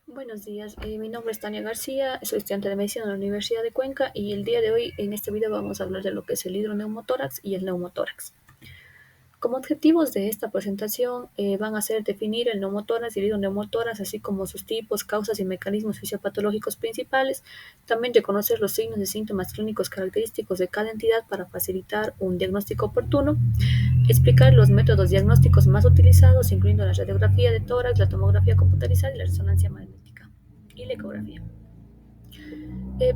Buenos días, mi nombre es Tania García, soy estudiante de medicina en la Universidad de Cuenca y el día de hoy en este video vamos a hablar de lo que es el hidroneumotórax y el neumotórax. Como objetivos de esta presentación van a ser definir el neumotórax y el hidroneumotórax, así como sus tipos, causas y mecanismos fisiopatológicos principales, también reconocer los signos y síntomas clínicos característicos de cada entidad para facilitar un diagnóstico oportuno, explicar los métodos diagnósticos más utilizados, incluyendo la radiografía de tórax, la tomografía computarizada y la resonancia magnética y la ecografía.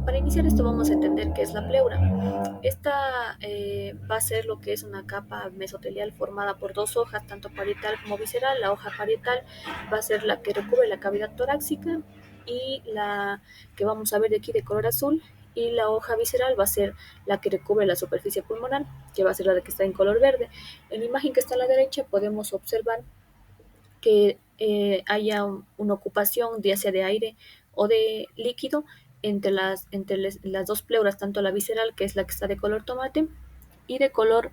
Para iniciar esto vamos a entender qué es la pleura. Esta va a ser lo que es una capa mesotelial formada por dos hojas, tanto parietal como visceral. La hoja parietal va a ser la que recubre la cavidad torácica y la que vamos a ver de aquí de color azul, y la hoja visceral va a ser la que recubre la superficie pulmonar, que va a ser la que está en color verde. En la imagen que está a la derecha podemos observar que haya una ocupación ya sea de aire o de líquido entre las dos pleuras, tanto la visceral, que es la que está de color tomate, y de color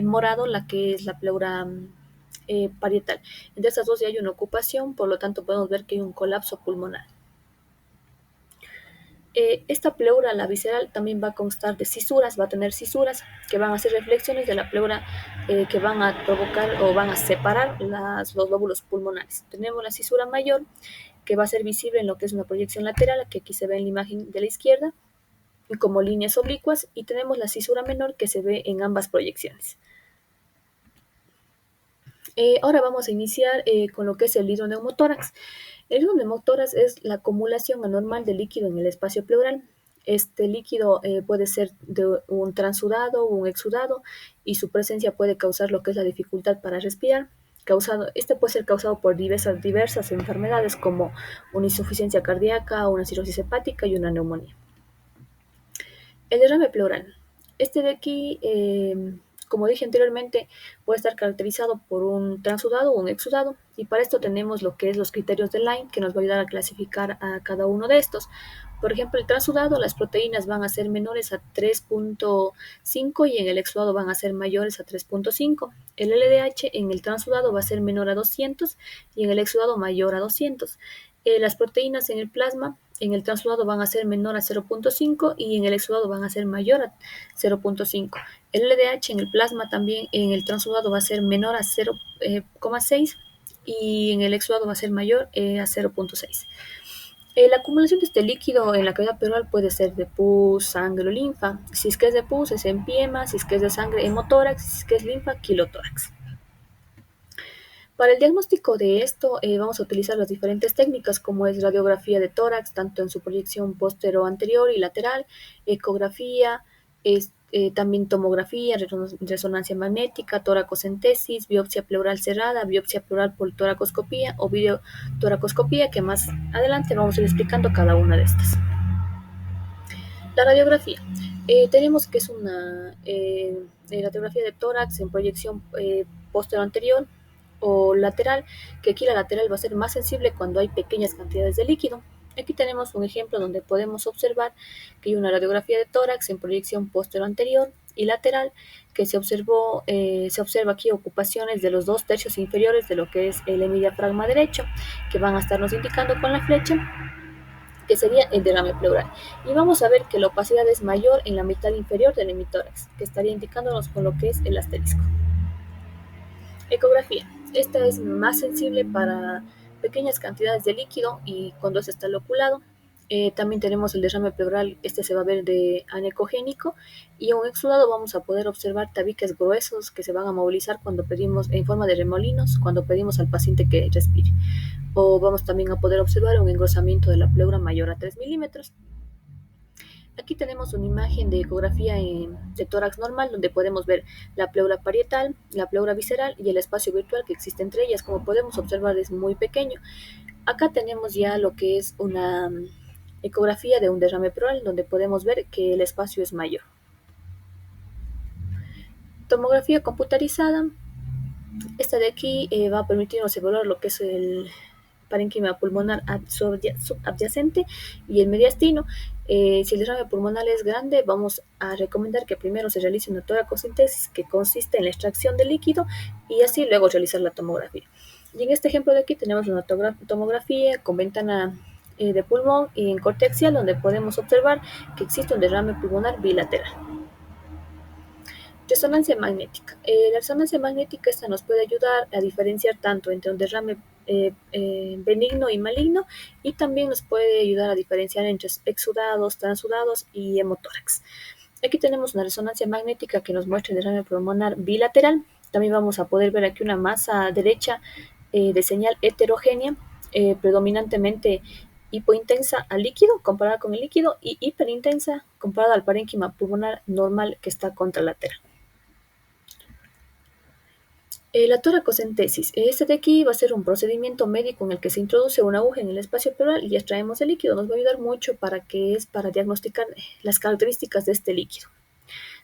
morado, la que es la pleura parietal. Entre estas dos ya hay una ocupación, por lo tanto podemos ver que hay un colapso pulmonar. Esta pleura, la visceral, también va a constar de cisuras, va a tener cisuras que van a ser reflexiones de la pleura, que van a provocar o van a separar los lóbulos pulmonares. Tenemos la cisura mayor, que va a ser visible en lo que es una proyección lateral, que aquí se ve en la imagen de la izquierda, y como líneas oblicuas, y tenemos la cisura menor, que se ve en ambas proyecciones. Ahora vamos a iniciar con lo que es el hidroneumotórax. El hidroneumotórax es la acumulación anormal de líquido en el espacio pleural. Este líquido puede ser de un transudado o un exudado, y su presencia puede causar lo que es la dificultad para respirar. Este puede ser causado por diversas enfermedades como una insuficiencia cardíaca, una cirrosis hepática y una neumonía. El derrame pleural. Este de aquí, como dije anteriormente, puede estar caracterizado por un transudado o un exudado, y para esto tenemos lo que es los criterios de Line, que nos va a ayudar a clasificar a cada uno de estos. Por ejemplo, el transudado, las proteínas van a ser menores a 3.5 y en el exudado van a ser mayores a 3.5. El LDH en el transudado va a ser menor a 200 y en el exudado mayor a 200. Las proteínas en el plasma en el transudado van a ser menor a 0.5 y en el exudado van a ser mayor a 0.5. El LDH en el plasma también en el transudado va a ser menor a 0,6 y en el exudado va a ser mayor a 0.6. La acumulación de este líquido en la cavidad pleural puede ser de pus, sangre o linfa. Si es que es de pus, es empiema; si es que es de sangre, hemotórax; si es que es linfa, quilotórax. Para el diagnóstico de esto vamos a utilizar las diferentes técnicas, como es radiografía de tórax, tanto en su proyección anterior y lateral, ecografía, también tomografía, resonancia magnética, toracocentesis, biopsia pleural cerrada, biopsia pleural por toracoscopía o videotoracoscopía, que más adelante vamos a ir explicando cada una de estas. La radiografía. Tenemos que es una radiografía de tórax en proyección anterior o lateral, que aquí la lateral va a ser más sensible cuando hay pequeñas cantidades de líquido. Aquí tenemos un ejemplo donde podemos observar que hay una radiografía de tórax en proyección anterior y lateral, que se observa aquí ocupaciones de los 2/3 inferiores de lo que es el hemidiafragma derecho, que van a estarnos indicando con la flecha que sería el derrame pleural. Y vamos a ver que la opacidad es mayor en la mitad inferior del hemitórax, que estaría indicándonos con lo que es el asterisco. Ecografía. Esta es más sensible para pequeñas cantidades de líquido y cuando este está loculado. También tenemos el derrame pleural, este se va a ver de anecogénico, y en un exudado vamos a poder observar tabiques gruesos que se van a movilizar cuando pedimos, en forma de remolinos, cuando pedimos al paciente que respire. O vamos también a poder observar un engrosamiento de la pleura mayor a 3 milímetros. Aquí tenemos una imagen de ecografía de tórax normal, donde podemos ver la pleura parietal, la pleura visceral y el espacio virtual que existe entre ellas. Como podemos observar, es muy pequeño. Acá tenemos ya lo que es una ecografía de un derrame pleural, donde podemos ver que el espacio es mayor. Tomografía computarizada. Esta de aquí va a permitirnos evaluar lo que es el parénquima pulmonar subadyacente y el mediastino. Si el derrame pulmonar es grande, vamos a recomendar que primero se realice una toracocentesis, que consiste en la extracción del líquido, y así luego realizar la tomografía. Y en este ejemplo de aquí tenemos una tomografía con ventana de pulmón y en corte axial, donde podemos observar que existe un derrame pulmonar bilateral. Resonancia magnética. La resonancia magnética esta nos puede ayudar a diferenciar tanto entre un derrame benigno y maligno, y también nos puede ayudar a diferenciar entre exudados, transudados y hemotórax. Aquí tenemos una resonancia magnética que nos muestra el derrame pulmonar bilateral. También vamos a poder ver aquí una masa derecha de señal heterogénea, predominantemente hipointensa al líquido comparada con el líquido y hiperintensa comparada al parénquima pulmonar normal que está contralateral. La toracocentesis. Este de aquí va a ser un procedimiento médico en el que se introduce una aguja en el espacio pleural y extraemos el líquido. Nos va a ayudar mucho para diagnosticar las características de este líquido.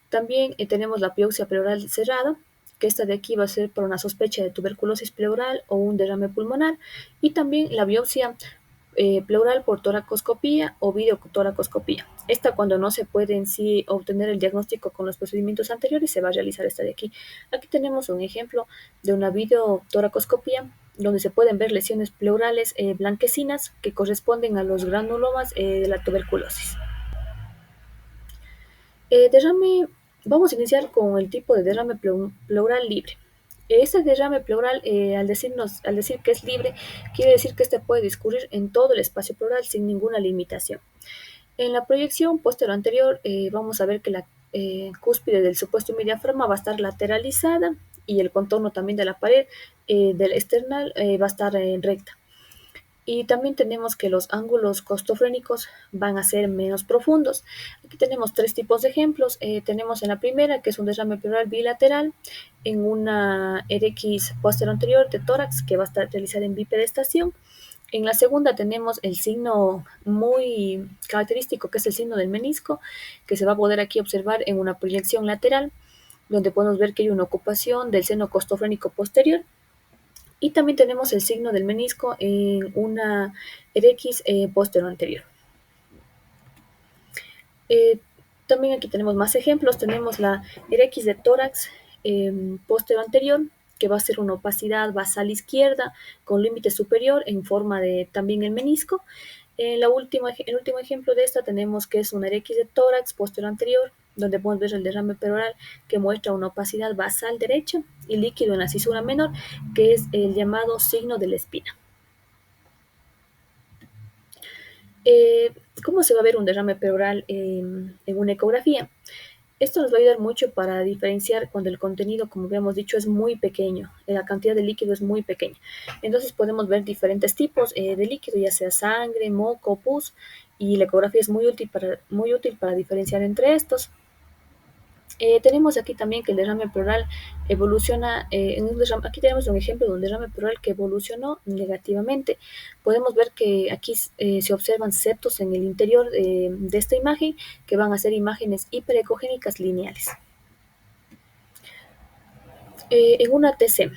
También tenemos la biopsia pleural cerrada, que esta de aquí va a ser por una sospecha de tuberculosis pleural o un derrame pulmonar, y también la biopsia pleural por toracoscopía o videotoracoscopía. Esta, cuando no se puede en sí obtener el diagnóstico con los procedimientos anteriores, se va a realizar esta de aquí. Aquí tenemos un ejemplo de una videotoracoscopía donde se pueden ver lesiones pleurales blanquecinas que corresponden a los granulomas de la tuberculosis. Derrame, vamos a iniciar con el tipo de derrame pleural libre. Este derrame pleural, al decir que es libre, quiere decir que este puede discurrir en todo el espacio pleural sin ninguna limitación. En la proyección posterior-anterior vamos a ver que la cúspide del supuesto diafragma va a estar lateralizada y el contorno también de la pared del external va a estar recta. Y también tenemos que los ángulos costofrénicos van a ser menos profundos. Aquí tenemos tres tipos de ejemplos. Tenemos en la primera, que es un derrame pleural bilateral, en una RX posterior anterior de tórax, que va a estar realizada en bipedestación. En la segunda tenemos el signo muy característico, que es el signo del menisco, que se va a poder aquí observar en una proyección lateral, donde podemos ver que hay una ocupación del seno costofrénico posterior. Y también tenemos el signo del menisco en una RX posterior anterior. Eh, También aquí tenemos más ejemplos. Tenemos la RX de tórax posterior anterior, que va a ser una opacidad basal izquierda con límite superior en forma de también el menisco. El último ejemplo de esta tenemos que es una RX de tórax posterior anterior, donde podemos ver el derrame pleural que muestra una opacidad basal derecha y líquido en la cisura menor, que es el llamado signo de la espina. Eh, ¿Cómo se va a ver un derrame pleural en una ecografía? Esto nos va a ayudar mucho para diferenciar cuando el contenido, como habíamos dicho, es muy pequeño, la cantidad de líquido es muy pequeña. Entonces podemos ver diferentes tipos de líquido, ya sea sangre, moco, pus, y la ecografía es muy útil para diferenciar entre estos. Tenemos aquí también que el derrame pleural evoluciona, aquí tenemos un ejemplo de un derrame pleural que evolucionó negativamente. Podemos ver que aquí se observan septos en el interior de esta imagen, que van a ser imágenes hiperecogénicas lineales. En una TC,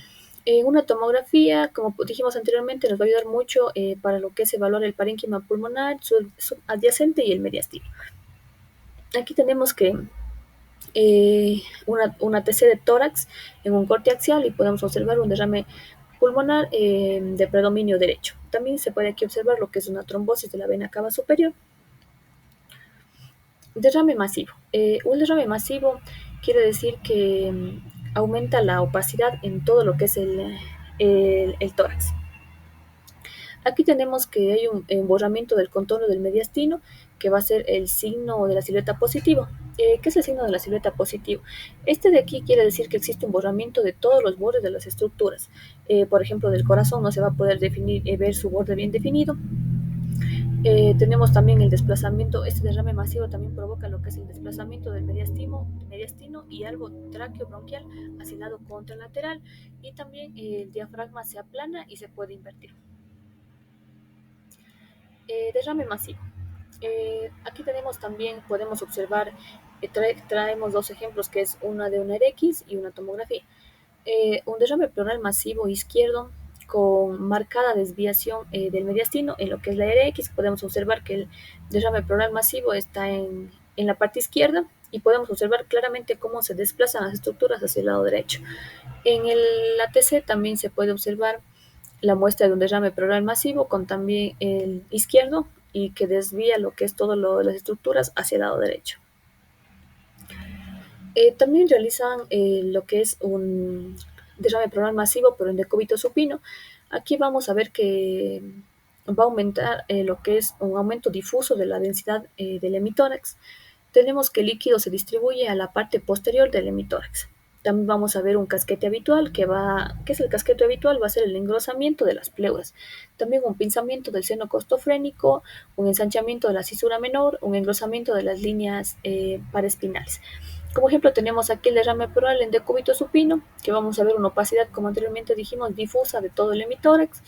en una tomografía, como dijimos anteriormente, nos va a ayudar mucho para lo que es evaluar el parénquima pulmonar, subadyacente y el mediastino. Aquí tenemos que una TC de tórax en un corte axial y podemos observar un derrame pulmonar de predominio derecho. También se puede aquí observar lo que es una trombosis de la vena cava superior. Derrame masivo. Un derrame masivo quiere decir que aumenta la opacidad en todo lo que es el tórax. Aquí tenemos que hay un emborramiento del contorno del mediastino, que va a ser el signo de la silueta positivo. ¿Qué es el signo de la silueta positivo? Este de aquí quiere decir que existe un borramiento de todos los bordes de las estructuras. Por ejemplo, del corazón no se va a poder ver su borde bien definido. Tenemos también el desplazamiento, este derrame masivo también provoca lo que es el desplazamiento del mediastino y algo tráqueo-bronquial hacia el lado contralateral, y también el diafragma se aplana y se puede invertir. Derrame masivo. Aquí tenemos también, podemos observar, traemos dos ejemplos, que es una de una RX y una tomografía. Un derrame pleural masivo izquierdo con marcada desviación del mediastino en lo que es la RX. Podemos observar que el derrame pleural masivo está en la parte izquierda y podemos observar claramente cómo se desplazan las estructuras hacia el lado derecho. En el ATC también se puede observar la muestra de un derrame pleural masivo con también el izquierdo y que desvía lo que es todo lo de las estructuras hacia el lado derecho. También realizan lo que es un derrame pleural masivo, pero en decúbito supino. Aquí vamos a ver que va a aumentar lo que es un aumento difuso de la densidad del hemitórax. Tenemos que el líquido se distribuye a la parte posterior del hemitórax. También vamos a ver un casquete habitual, ¿qué es el casquete habitual? Va a ser el engrosamiento de las pleuras. También un pinzamiento del seno costofrénico, un ensanchamiento de la cisura menor, un engrosamiento de las líneas paraespinales. Como ejemplo tenemos aquí el derrame pleural en decúbito supino, que vamos a ver una opacidad, como anteriormente dijimos, difusa de todo el hemitórax.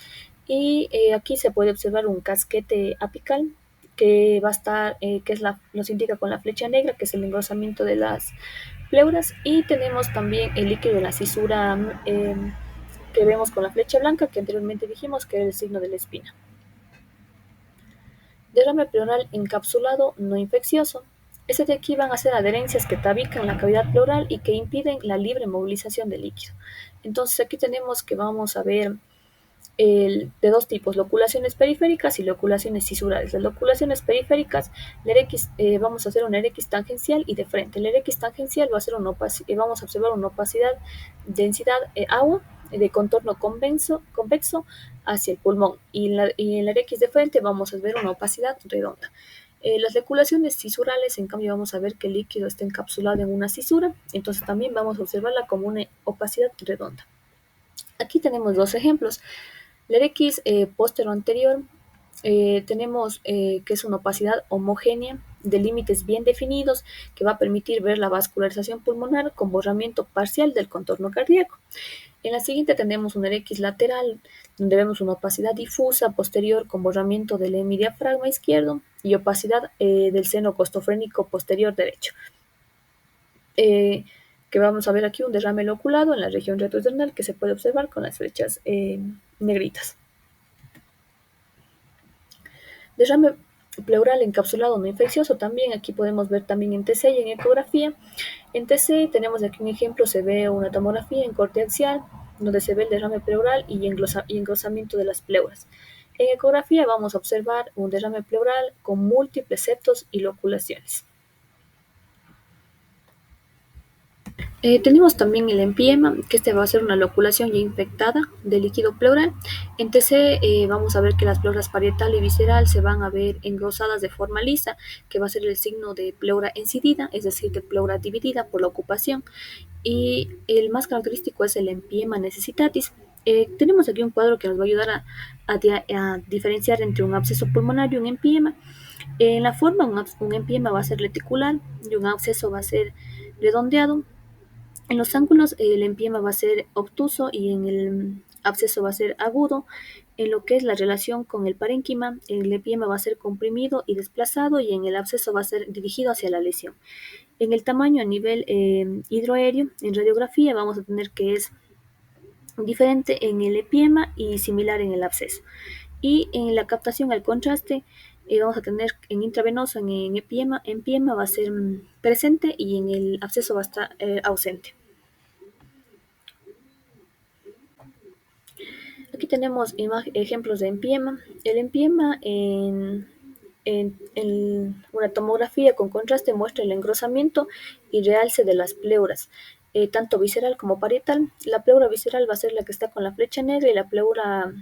Y aquí se puede observar un casquete apical que va a estar, nos indica con la flecha negra, que es el engrosamiento de las pleuras. Y tenemos también el líquido de la cisura que vemos con la flecha blanca, que anteriormente dijimos que era el signo de la espina. Derrame pleural encapsulado no infeccioso. Este de aquí van a ser adherencias que tabican la cavidad pleural y que impiden la libre movilización del líquido. Entonces aquí tenemos que vamos a ver de dos tipos, loculaciones periféricas y loculaciones cisurales. Las loculaciones periféricas, vamos a hacer una RX tangencial y de frente. La RX tangencial va a ser vamos a observar una opacidad, densidad agua de contorno convexo hacia el pulmón, y en la RX de frente vamos a ver una opacidad redonda. Las loculaciones cisurales, en cambio, vamos a ver que el líquido está encapsulado en una cisura, entonces también vamos a observarla como una opacidad redonda. Aquí tenemos dos ejemplos. La RX postero-anterior tenemos que es una opacidad homogénea de límites bien definidos que va a permitir ver la vascularización pulmonar con borramiento parcial del contorno cardíaco. En la siguiente tenemos una RX lateral, donde vemos una opacidad difusa posterior con borramiento del hemidiafragma izquierdo y opacidad del seno costofrénico posterior derecho. Que vamos a ver aquí un derrame loculado en la región retroesternal que se puede observar con las flechas negritas. Derrame pleural encapsulado no infeccioso también, aquí podemos ver también en TC y en ecografía. En TC tenemos aquí un ejemplo, se ve una tomografía en corte axial, donde se ve el derrame pleural y engrosamiento de las pleuras. En ecografía vamos a observar un derrame pleural con múltiples septos y loculaciones. Tenemos también el empiema, que este va a ser una loculación ya infectada del líquido pleural. En TC vamos a ver que las pleuras parietal y visceral se van a ver engrosadas de forma lisa, que va a ser el signo de pleura encidida, es decir, de pleura dividida por la ocupación. Y el más característico es el empiema necessitatis. Tenemos aquí un cuadro que nos va a ayudar a diferenciar entre un absceso pulmonar y un empiema. En la forma, un empiema va a ser lenticular y un absceso va a ser redondeado. En los ángulos el empiema va a ser obtuso y en el absceso va a ser agudo. En lo que es la relación con el parénquima, el empiema va a ser comprimido y desplazado y en el absceso va a ser dirigido hacia la lesión. En el tamaño a nivel hidroaéreo, en radiografía vamos a tener que es diferente en el empiema y similar en el absceso. Y en la captación al contraste vamos a tener en intravenoso, en empiema va a ser presente y en el absceso va a estar ausente. Aquí tenemos ejemplos de empiema. El empiema en una tomografía con contraste muestra el engrosamiento y realce de las pleuras, tanto visceral como parietal. La pleura visceral va a ser la que está con la flecha negra y la pleura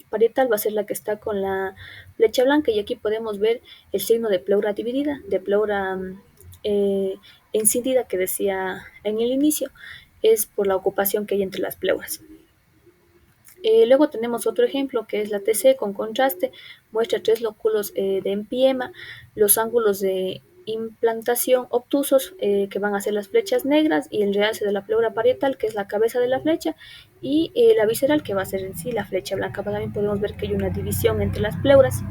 parietal va a ser la que está con la flecha blanca, y aquí podemos ver el signo de pleura dividida, de pleura encidida que decía en el inicio, es por la ocupación que hay entre las pleuras. Luego tenemos otro ejemplo que es la TC con contraste, muestra tres lóculos de empiema, los ángulos de implantación obtusos que van a ser las flechas negras y el realce de la pleura parietal que es la cabeza de la flecha y la visceral que va a ser en sí la flecha blanca. También podemos ver que hay una división entre las pleuras.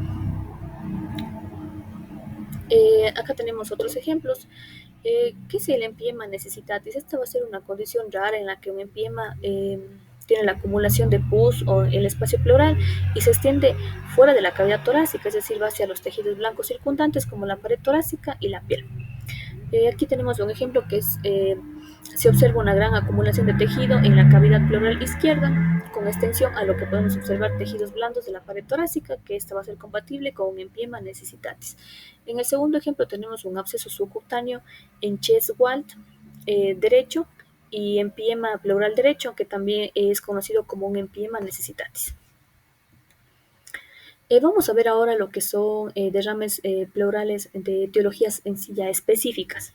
Acá tenemos otros ejemplos. ¿Qué es el empiema necessitatis? Esta va a ser una condición rara en la que un empiema tiene la acumulación de pus o el espacio pleural y se extiende fuera de la cavidad torácica, es decir, va hacia los tejidos blancos circundantes como la pared torácica y la piel. Aquí tenemos un ejemplo que es Se observa una gran acumulación de tejido en la cavidad pleural izquierda, con extensión a lo que podemos observar tejidos blandos de la pared torácica, que esta va a ser compatible con un empiema necesitatis. En el segundo ejemplo tenemos un absceso subcutáneo en chest wall derecho y empiema pleural derecho, que también es conocido como un empiema necesitatis. Vamos a ver ahora lo que son derrames pleurales de etiologías en sí ya específicas.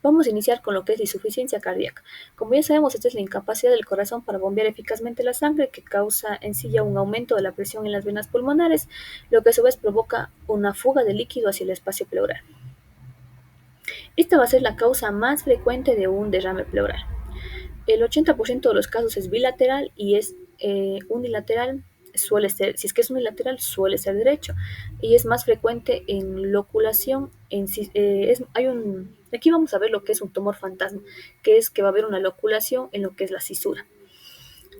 Vamos a iniciar con lo que es insuficiencia cardíaca. Como ya sabemos, esta es la incapacidad del corazón para bombear eficazmente la sangre, que causa en sí ya un aumento de la presión en las venas pulmonares, lo que a su vez provoca una fuga de líquido hacia el espacio pleural. Esta va a ser la causa más frecuente de un derrame pleural. El 80% de los casos es bilateral y es unilateral, suele ser, si es que es unilateral, suele ser derecho, y es más frecuente en loculación. Aquí vamos a ver lo que es un tumor fantasma, que es que va a haber una loculación en lo que es la cisura.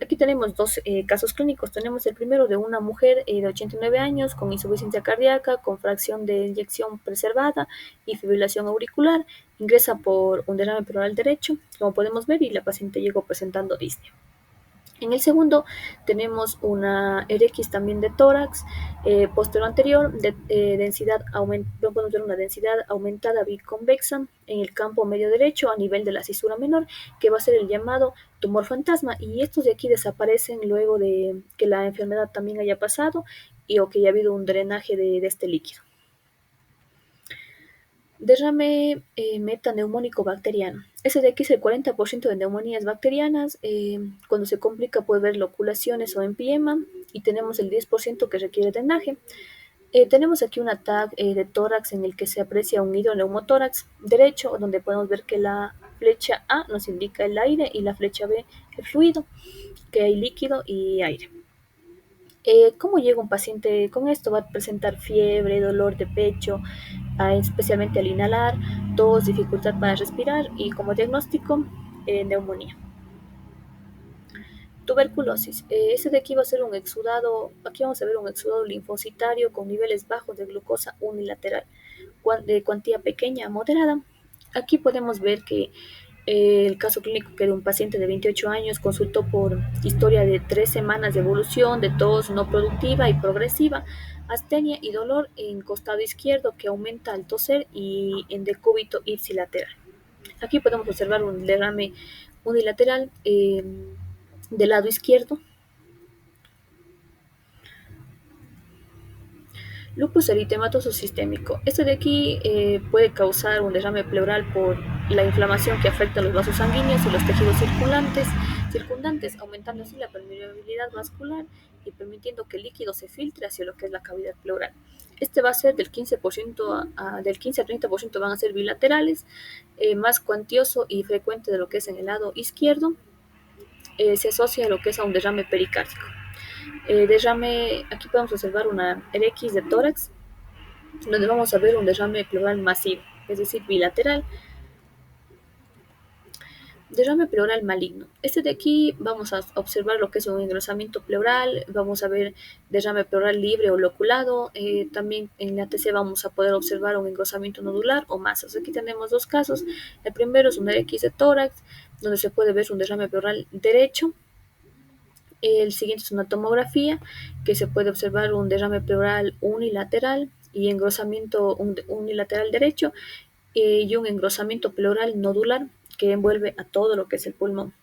Aquí tenemos dos casos clínicos. Tenemos el primero de una mujer de 89 años con insuficiencia cardíaca, con fracción de eyección preservada y fibrilación auricular. Ingresa por un derrame pleural derecho, como podemos ver, y la paciente llegó presentando disnea. En el segundo tenemos una RX también de tórax posterior anterior, de densidad podemos ver una densidad aumentada biconvexa en el campo medio derecho a nivel de la cisura menor, que va a ser el llamado tumor fantasma, y estos de aquí desaparecen luego de que la enfermedad también haya pasado o que haya habido un drenaje de este líquido. Derrame metaneumónico bacteriano. Ese de aquí es el 40% de neumonías bacterianas. Cuando se complica puede haber loculaciones o empiema, y tenemos el 10% que requiere drenaje. Tenemos aquí un TAG de tórax en el que se aprecia un hidroneumotórax derecho, donde podemos ver que la flecha A nos indica el aire y la flecha B el fluido, que hay líquido y aire. ¿Cómo llega un paciente con esto? Va a presentar fiebre, dolor de pecho, especialmente al inhalar, tos, dificultad para respirar, y como diagnóstico, neumonía. Tuberculosis. Ese de aquí va a ser un exudado, aquí vamos a ver un exudado linfocitario con niveles bajos de glucosa unilateral, de cuantía pequeña a moderada. Aquí podemos ver que el caso clínico que de un paciente de 28 años consultó por historia de 3 semanas de evolución de tos no productiva y progresiva, astenia y dolor en costado izquierdo que aumenta al toser y en decúbito ipsilateral. Aquí podemos observar un derrame unilateral del lado izquierdo. Lupus eritematoso sistémico. Este de aquí puede causar un derrame pleural por la inflamación que afecta a los vasos sanguíneos y los tejidos circundantes, aumentando así la permeabilidad vascular y permitiendo que el líquido se filtre hacia lo que es la cavidad pleural. Este va a ser del 15%, del 15 a 30% van a ser bilaterales, más cuantioso y frecuente de lo que es en el lado izquierdo. Se asocia a lo que es a un derrame pericárdico. Aquí podemos observar una RX de tórax, donde vamos a ver un derrame pleural masivo, es decir, bilateral. Derrame pleural maligno. Este de aquí vamos a observar lo que es un engrosamiento pleural, vamos a ver derrame pleural libre o loculado. También en la TC vamos a poder observar un engrosamiento nodular o masas. Aquí tenemos dos casos. El primero es un RX de tórax, donde se puede ver un derrame pleural derecho. El siguiente es una tomografía, que se puede observar un derrame pleural unilateral y engrosamiento unilateral derecho, y un engrosamiento pleural nodular que envuelve a todo lo que es el pulmón.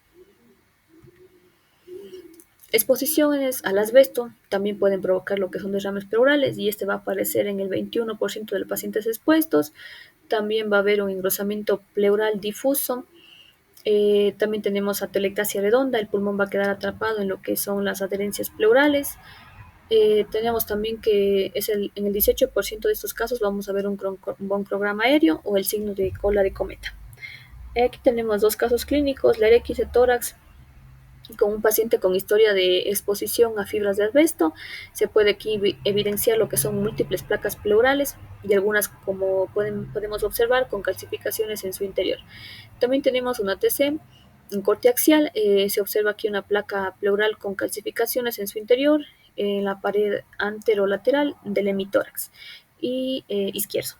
Exposiciones al asbesto también pueden provocar lo que son derrames pleurales, y este va a aparecer en el 21% de los pacientes expuestos. También va a haber un engrosamiento pleural difuso. También tenemos atelectasia redonda, el pulmón va a quedar atrapado en lo que son las adherencias pleurales. Tenemos también que en el 18% de estos casos vamos a ver un broncograma aéreo o el signo de cola de cometa. Aquí tenemos dos casos clínicos, la RX de tórax con un paciente con historia de exposición a fibras de asbesto. Se puede aquí evidenciar lo que son múltiples placas pleurales y algunas, como podemos observar, con calcificaciones en su interior. También tenemos una TC en corte axial. Se observa aquí una placa pleural con calcificaciones en su interior, en la pared anterolateral del hemitórax y izquierdo.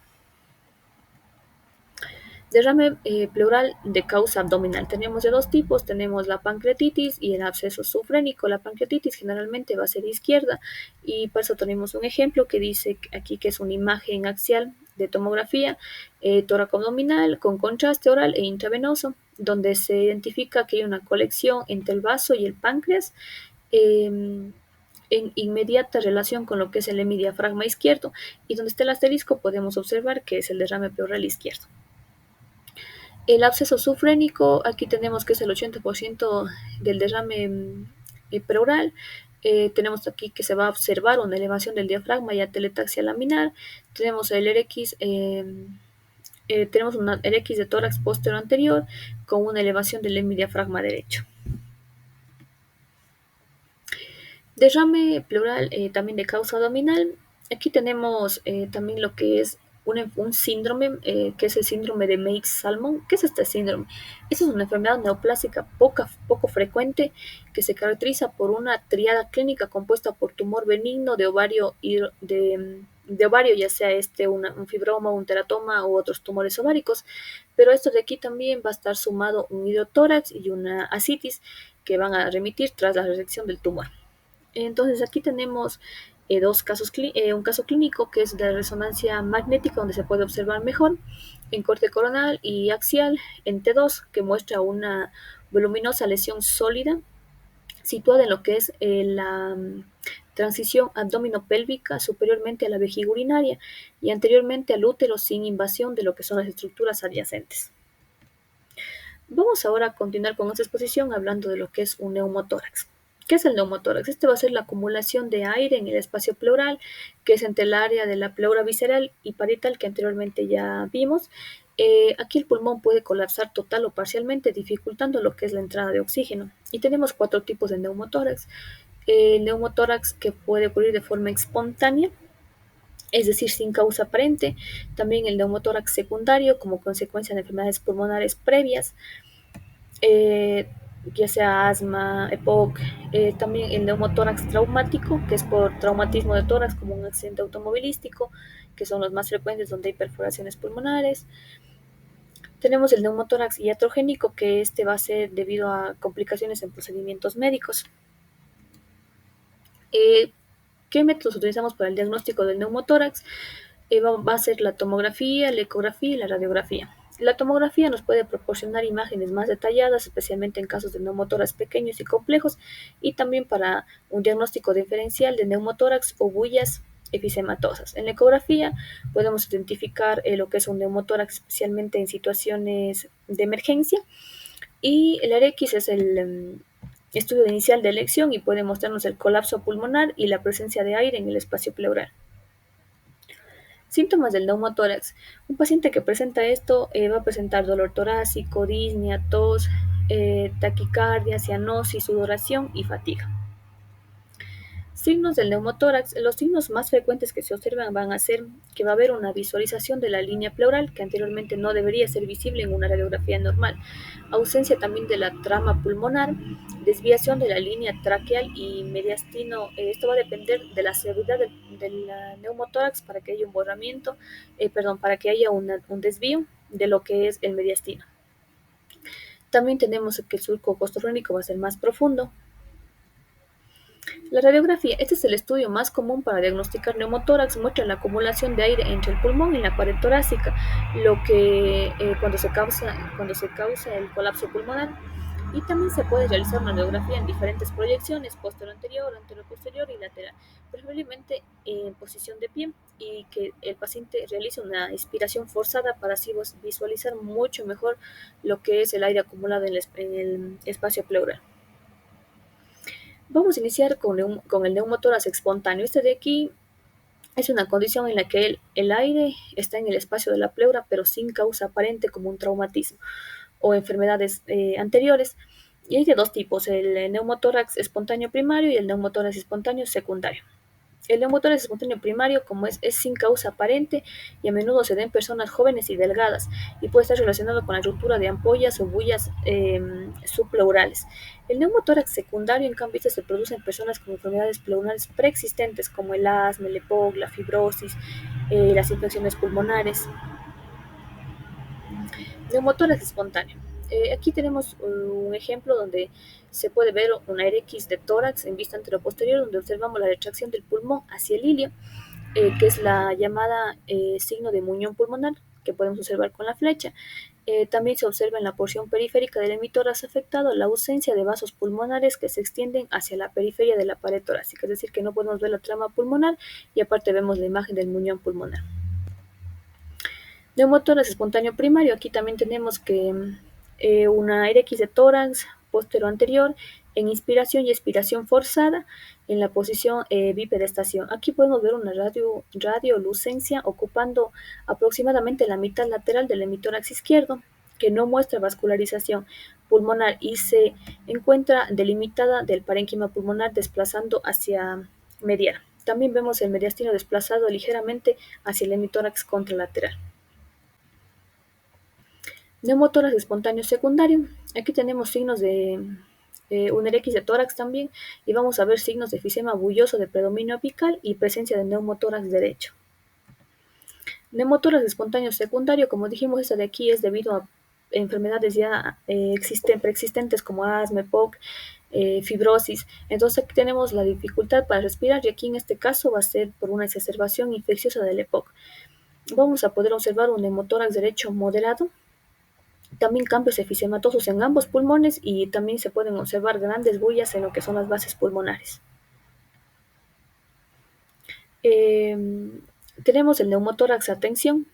Derrame pleural de causa abdominal. Tenemos de dos tipos, tenemos la pancreatitis y el absceso sufrénico. La pancreatitis generalmente va a ser izquierda y por eso tenemos un ejemplo que dice aquí que es una imagen axial de tomografía tóraco abdominal con contraste oral e intravenoso, donde se identifica que hay una colección entre el vaso y el páncreas. Eh, en inmediata relación con lo que es el hemidiafragma izquierdo y donde está el asterisco podemos observar que es el derrame pleural izquierdo. El absceso sufrénico, aquí tenemos que es el 80% del derrame pleural. Tenemos aquí que se va a observar una elevación del diafragma y atelectasia laminar. Tenemos el RX, tenemos una RX de tórax posterior anterior con una elevación del hemidiafragma derecho. Derrame pleural también de causa abdominal. Aquí tenemos también lo que es un síndrome, que es el síndrome de Meigs-Salmon. ¿Qué es este síndrome? Esta es una enfermedad neoplásica poco frecuente que se caracteriza por una triada clínica compuesta por tumor benigno de ovario, de ovario ya sea un fibroma, un teratoma u otros tumores ováricos. Pero esto de aquí también va a estar sumado un hidrotórax y una ascitis que van a remitir tras la resección del tumor. Entonces aquí tenemos un caso clínico que es de resonancia magnética donde se puede observar mejor en corte coronal y axial en T2 que muestra una voluminosa lesión sólida situada en lo que es la transición abdominopélvica superiormente a la vejiga urinaria y anteriormente al útero sin invasión de lo que son las estructuras adyacentes. Vamos ahora a continuar con esta exposición hablando de lo que es un neumotórax. ¿Qué es el neumotórax? Este va a ser la acumulación de aire en el espacio pleural, que es entre el área de la pleura visceral y parietal que anteriormente ya vimos. Aquí el pulmón puede colapsar total o parcialmente, dificultando lo que es la entrada de oxígeno. Y tenemos 4 tipos de neumotórax. El neumotórax que puede ocurrir de forma espontánea, es decir, sin causa aparente. También el neumotórax secundario como consecuencia de enfermedades pulmonares previas, eh, ya sea asma, EPOC, también el neumotórax traumático, que es por traumatismo de tórax como un accidente automovilístico, que son los más frecuentes donde hay perforaciones pulmonares. Tenemos el neumotórax iatrogénico, que este va a ser debido a complicaciones en procedimientos médicos. Eh, ¿Qué métodos utilizamos para el diagnóstico del neumotórax? Va a ser la tomografía, la ecografía y la radiografía. La tomografía nos puede proporcionar imágenes más detalladas, especialmente en casos de neumotórax pequeños y complejos, y también para un diagnóstico diferencial de neumotórax o bullas efisematosas. En la ecografía podemos identificar lo que es un neumotórax, especialmente en situaciones de emergencia, y el RX es el estudio inicial de elección y puede mostrarnos el colapso pulmonar y la presencia de aire en el espacio pleural. Síntomas del neumotórax. Un paciente que presenta esto va a presentar dolor torácico, disnea, tos, taquicardia, cianosis, sudoración y fatiga. Signos del neumotórax. Los signos más frecuentes que se observan van a ser que va a haber una visualización de la línea pleural que anteriormente no debería ser visible en una radiografía normal, ausencia también de la trama pulmonar, desviación de la línea traqueal y mediastino. Esto va a depender de la severidad del neumotórax para que haya un borramiento, para que haya un desvío de lo que es el mediastino. También tenemos que el surco costofrénico va a ser más profundo. La radiografía, este es el estudio más común para diagnosticar neumotórax, muestra la acumulación de aire entre el pulmón y la pared torácica, lo que cuando se causa el colapso pulmonar. Y también se puede realizar una radiografía en diferentes proyecciones, posterior anterior, anterior posterior y lateral, preferiblemente en posición de pie y que el paciente realice una inspiración forzada para así visualizar mucho mejor lo que es el aire acumulado en el espacio pleural. Vamos a iniciar con el neumotórax espontáneo. Este de aquí es una condición en la que el aire está en el espacio de la pleura, pero sin causa aparente como un traumatismo o enfermedades anteriores. Y hay de dos tipos, el neumotórax espontáneo primario y el neumotórax espontáneo secundario. El neumotórax espontáneo primario, como es sin causa aparente y a menudo se da en personas jóvenes y delgadas y puede estar relacionado con la ruptura de ampollas o bullas subpleurales. El neumotórax secundario, en cambio, se produce en personas con enfermedades pleurales preexistentes como el asma, el EPOC, la fibrosis, las infecciones pulmonares. Neumotórax espontáneo. Aquí tenemos un ejemplo donde se puede ver una X de tórax en vista anteroposterior, donde observamos la retracción del pulmón hacia el ilio, que es la llamada signo de muñón pulmonar, que podemos observar con la flecha. También se observa en la porción periférica del hemitórax afectado la ausencia de vasos pulmonares que se extienden hacia la periferia de la pared torácica, es decir, que no podemos ver la trama pulmonar y aparte vemos la imagen del muñón pulmonar. Neumotórax espontáneo primario, aquí también tenemos que una RX de tórax postero-anterior en inspiración y expiración forzada en la posición bipedestación. Aquí podemos ver una radiolucencia ocupando aproximadamente la mitad lateral del hemitórax izquierdo, que no muestra vascularización pulmonar y se encuentra delimitada del parénquima pulmonar desplazando hacia medial. También vemos el mediastino desplazado ligeramente hacia el hemitórax contralateral. Neumotórax espontáneo secundario. Aquí tenemos signos de un X de tórax también y vamos a ver signos de efisema bulloso de predominio apical y presencia de neumotórax derecho. Neumotórax espontáneo secundario, como dijimos, esta de aquí es debido a enfermedades ya preexistentes como asma, EPOC, fibrosis. Entonces aquí tenemos la dificultad para respirar y aquí en este caso va a ser por una exacerbación infecciosa del EPOC. Vamos a poder observar un neumotórax derecho moderado, también cambios efisematosos en ambos pulmones y también se pueden observar grandes bullas en lo que son las bases pulmonares. Eh, Tenemos el neumotórax a tensión.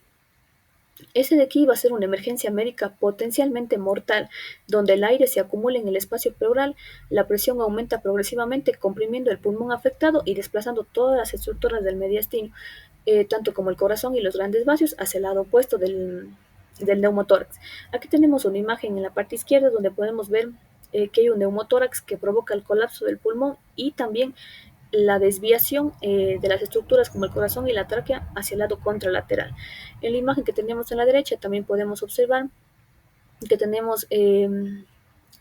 Ese de aquí va a ser una emergencia médica potencialmente mortal, donde el aire se acumula en el espacio pleural, la presión aumenta progresivamente, comprimiendo el pulmón afectado y desplazando todas las estructuras del mediastino, tanto como el corazón y los grandes vasos, hacia el lado opuesto del neumotórax. Aquí tenemos una imagen en la parte izquierda donde podemos ver que hay un neumotórax que provoca el colapso del pulmón y también la desviación de las estructuras como el corazón y la tráquea hacia el lado contralateral. En la imagen que tenemos en la derecha también podemos observar que tenemos el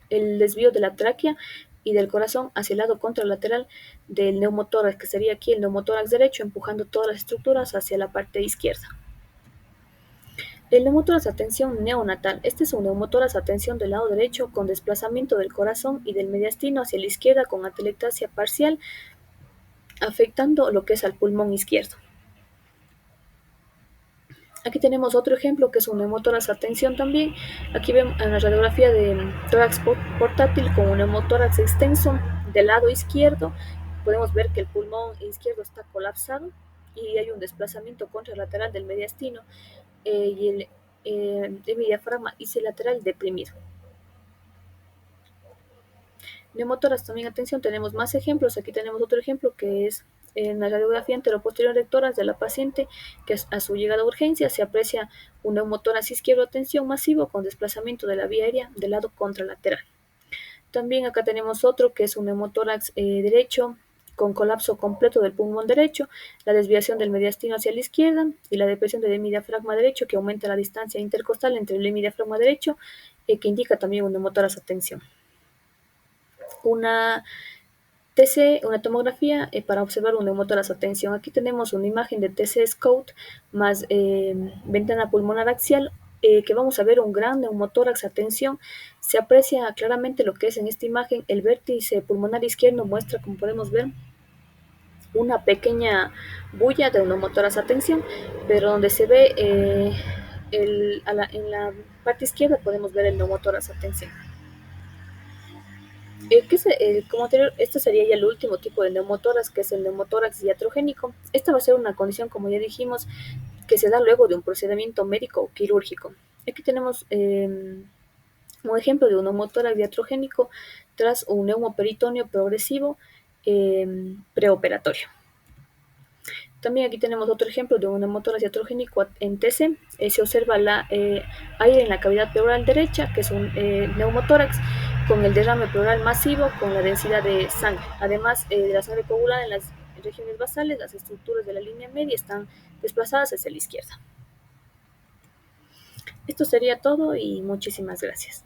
desvío de la tráquea y del corazón hacia el lado contralateral del neumotórax, que sería aquí el neumotórax derecho, empujando todas las estructuras hacia la parte izquierda. El neumotórax a tensión neonatal. Este es un neumotórax a tensión del lado derecho con desplazamiento del corazón y del mediastino hacia la izquierda con atelectasia parcial, afectando lo que es al pulmón izquierdo. Aquí tenemos otro ejemplo que es un neumotórax a tensión también. Aquí vemos en la radiografía de tórax portátil con un neumotórax extenso del lado izquierdo. Podemos ver que el pulmón izquierdo está colapsado y hay un desplazamiento contralateral del mediastino y el diafragma ipsilateral deprimido. Neumotórax también, atención, tenemos más ejemplos. Aquí tenemos otro ejemplo que es en la radiografía anteroposterior de tórax de la paciente, que a su llegada a urgencia se aprecia un neumotórax izquierdo a tensión masivo con desplazamiento de la vía aérea del lado contralateral. También acá tenemos otro que es un neumotórax derecho con colapso completo del pulmón derecho, la desviación del mediastino hacia la izquierda y la depresión del hemidiafragma derecho que aumenta la distancia intercostal entre el hemidiafragma derecho, que indica también un neumotórax a tensión. Una TC, una tomografía para observar un neumotórax a tensión. Aquí tenemos una imagen de TC Scout más ventana pulmonar axial, que vamos a ver un gran neumotórax a tensión. Se aprecia claramente lo que es en esta imagen. El vértice pulmonar izquierdo muestra, como podemos ver, una pequeña bulla de un neumotórax a tensión, pero donde se ve en la parte izquierda podemos ver el neumotórax a tensión. Como anterior, este sería ya el último tipo de neumotórax, que es el neumotórax iatrogénico. Esta va a ser una condición, como ya dijimos, que se da luego de un procedimiento médico o quirúrgico. Aquí tenemos un ejemplo de un neumotórax iatrogénico tras un neumoperitoneo progresivo preoperatorio. También aquí tenemos otro ejemplo de un neumotórax iatrogénico en TC. Se observa aire en la cavidad pleural derecha, que es un neumotórax con el derrame pleural masivo con la densidad de sangre. Además de la sangre coagulada en las regiones basales, las estructuras de la línea media están desplazadas hacia la izquierda. Esto sería todo y muchísimas gracias.